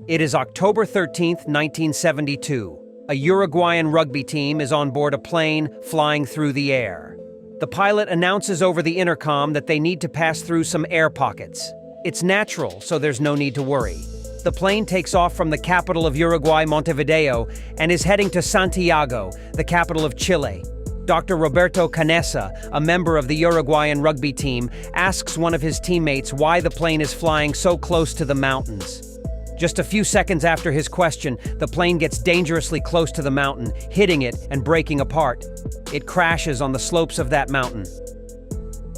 It is October 13th, 1972. A Uruguayan rugby team is on board a plane flying through the air. The pilot announces over the intercom that they need to pass through some air pockets. It's natural, so there's no need to worry. The plane takes off from the capital of Uruguay, Montevideo, and is heading to Santiago, the capital of Chile. Dr. Roberto Canessa, a member of the Uruguayan rugby team, asks one of his teammates why the plane is flying so close to the mountains. Just a few seconds after his question, the plane gets dangerously close to the mountain, hitting it and breaking apart. It crashes on the slopes of that mountain.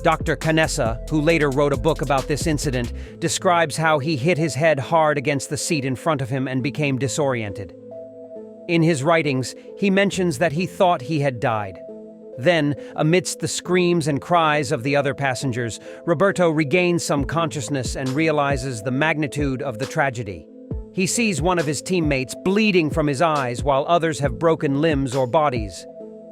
Dr. Canessa, who later wrote a book about this incident, describes how he hit his head hard against the seat in front of him and became disoriented. In his writings, he mentions that he thought he had died. Then, amidst the screams and cries of the other passengers, Roberto regains some consciousness and realizes the magnitude of the tragedy. He sees one of his teammates bleeding from his eyes while others have broken limbs or bodies.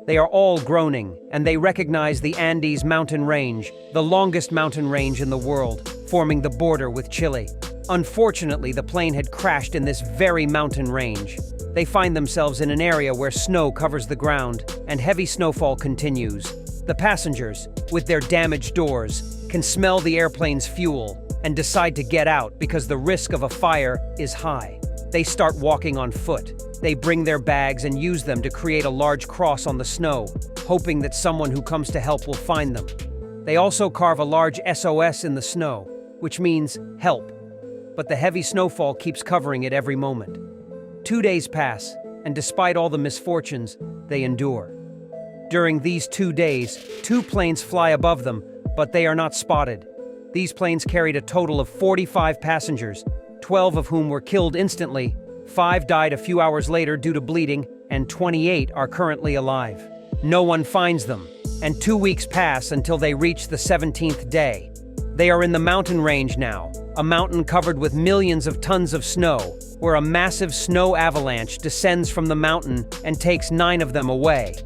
They are all groaning, and they recognize the Andes mountain range, the longest mountain range in the world, forming the border with Chile. Unfortunately, the plane had crashed in this very mountain range. They find themselves in an area where snow covers the ground, and heavy snowfall continues. The passengers, with their damaged doors, can smell the airplane's fuel and decide to get out because the risk of a fire is high. They start walking on foot. They bring their bags and use them to create a large cross on the snow, hoping that someone who comes to help will find them. They also carve a large SOS in the snow, which means help. But the heavy snowfall keeps covering it every moment. 2 days pass, and despite all the misfortunes, they endure. During these 2 days, 2 planes fly above them, but they are not spotted. These planes carried a total of 45 passengers, 12 of whom were killed instantly, 5 died a few hours later due to bleeding, and 28 are currently alive. No one finds them, and 2 weeks pass until they reach the 17th day. They are in the mountain range now, a mountain covered with millions of tons of snow, where a massive snow avalanche descends from the mountain and takes 9 of them away.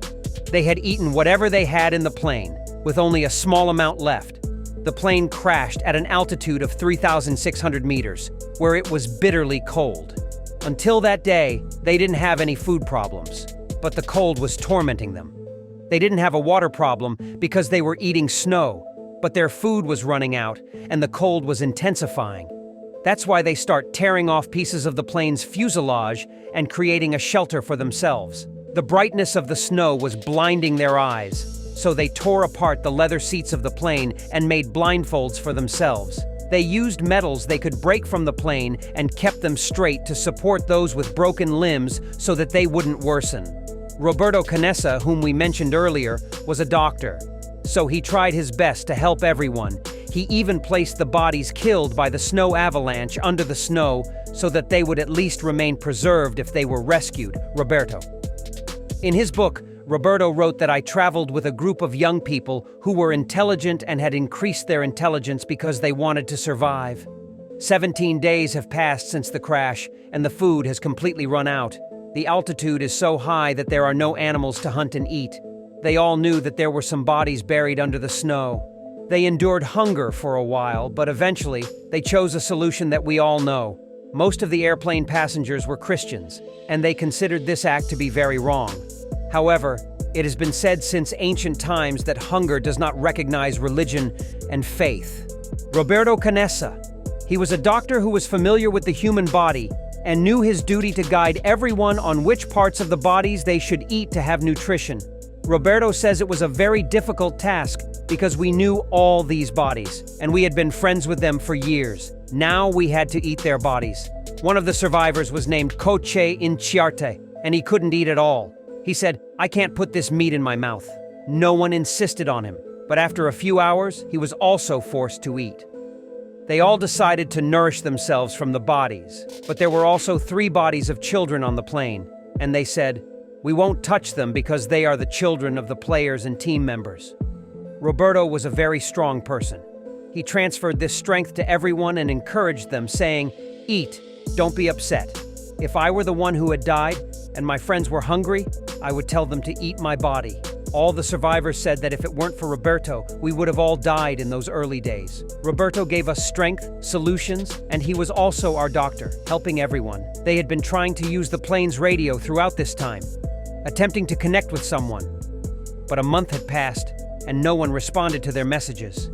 They had eaten whatever they had in the plane, with only a small amount left. The plane crashed at an altitude of 3,600 meters, where it was bitterly cold. Until that day, they didn't have any food problems, but the cold was tormenting them. They didn't have a water problem because they were eating snow, but their food was running out and the cold was intensifying. That's why they start tearing off pieces of the plane's fuselage and creating a shelter for themselves. The brightness of the snow was blinding their eyes, so they tore apart the leather seats of the plane and made blindfolds for themselves. They used metals they could break from the plane and kept them straight to support those with broken limbs so that they wouldn't worsen. Roberto Canessa, whom we mentioned earlier, was a doctor, so he tried his best to help everyone. He even placed the bodies killed by the snow avalanche under the snow so that they would at least remain preserved if they were rescued, Roberto. In his book, Roberto wrote that I traveled with a group of young people who were intelligent and had increased their intelligence because they wanted to survive. 17 days have passed since the crash, and the food has completely run out. The altitude is so high that there are no animals to hunt and eat. They all knew that there were some bodies buried under the snow. They endured hunger for a while, but eventually, they chose a solution that we all know. Most of the airplane passengers were Christians, and they considered this act to be very wrong. However, it has been said since ancient times that hunger does not recognize religion and faith. Roberto Canessa, he was a doctor who was familiar with the human body and knew his duty to guide everyone on which parts of the bodies they should eat to have nutrition. Roberto says it was a very difficult task because we knew all these bodies, and we had been friends with them for years. Now we had to eat their bodies. One of the survivors was named Coche Inciarte, and he couldn't eat at all. He said, "I can't put this meat in my mouth." No one insisted on him, but after a few hours, he was also forced to eat. They all decided to nourish themselves from the bodies, but there were also 3 bodies of children on the plane, and they said, "We won't touch them because they are the children of the players and team members." Roberto was a very strong person. He transferred this strength to everyone and encouraged them, saying, "Eat, don't be upset. If I were the one who had died and my friends were hungry, I would tell them to eat my body. All the survivors said that if it weren't for Roberto, we would have all died in those early days. Roberto gave us strength, solutions, and he was also our doctor, helping everyone. They had been trying to use the plane's radio throughout this time, attempting to connect with someone. But a month had passed, and no one responded to their messages.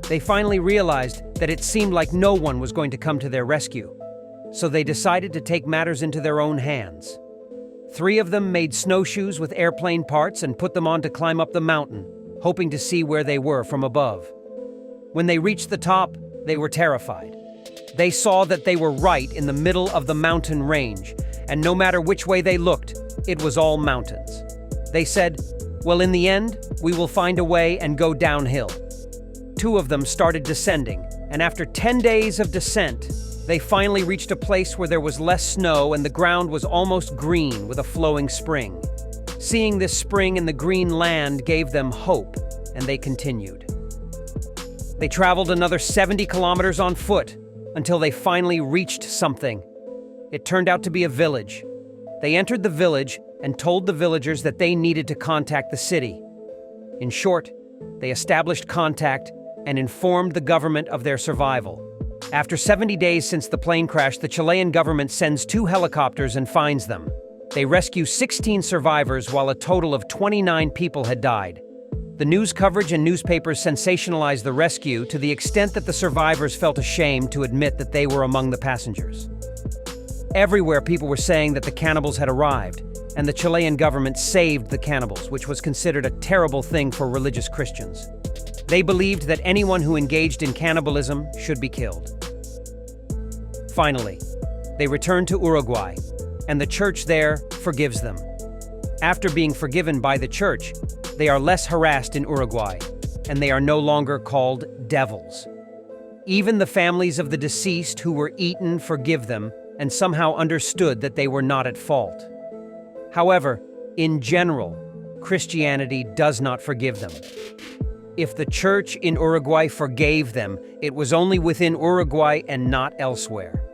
They finally realized that it seemed like no one was going to come to their rescue, so they decided to take matters into their own hands. 3 of them made snowshoes with airplane parts and put them on to climb up the mountain, hoping to see where they were from above. When they reached the top, they were terrified. They saw that they were right in the middle of the mountain range, and no matter which way they looked, it was all mountains. They said, "Well, in the end, we will find a way and go downhill." 2 of them started descending, and after 10 days of descent, they finally reached a place where there was less snow and the ground was almost green with a flowing spring. Seeing this spring in the green land gave them hope, and they continued. They traveled another 70 kilometers on foot until they finally reached something. It turned out to be a village. They entered the village and told the villagers that they needed to contact the city. In short, they established contact and informed the government of their survival. After 70 days since the plane crash, the Chilean government sends 2 helicopters and finds them. They rescue 16 survivors while a total of 29 people had died. The news coverage and newspapers sensationalized the rescue to the extent that the survivors felt ashamed to admit that they were among the passengers. Everywhere people were saying that the cannibals had arrived, and the Chilean government saved the cannibals, which was considered a terrible thing for religious Christians. They believed that anyone who engaged in cannibalism should be killed. Finally, they return to Uruguay, and the church there forgives them. After being forgiven by the church, they are less harassed in Uruguay, and they are no longer called devils. Even the families of the deceased who were eaten forgive them and somehow understood that they were not at fault. However, in general, Christianity does not forgive them. If the church in Uruguay forgave them, it was only within Uruguay and not elsewhere.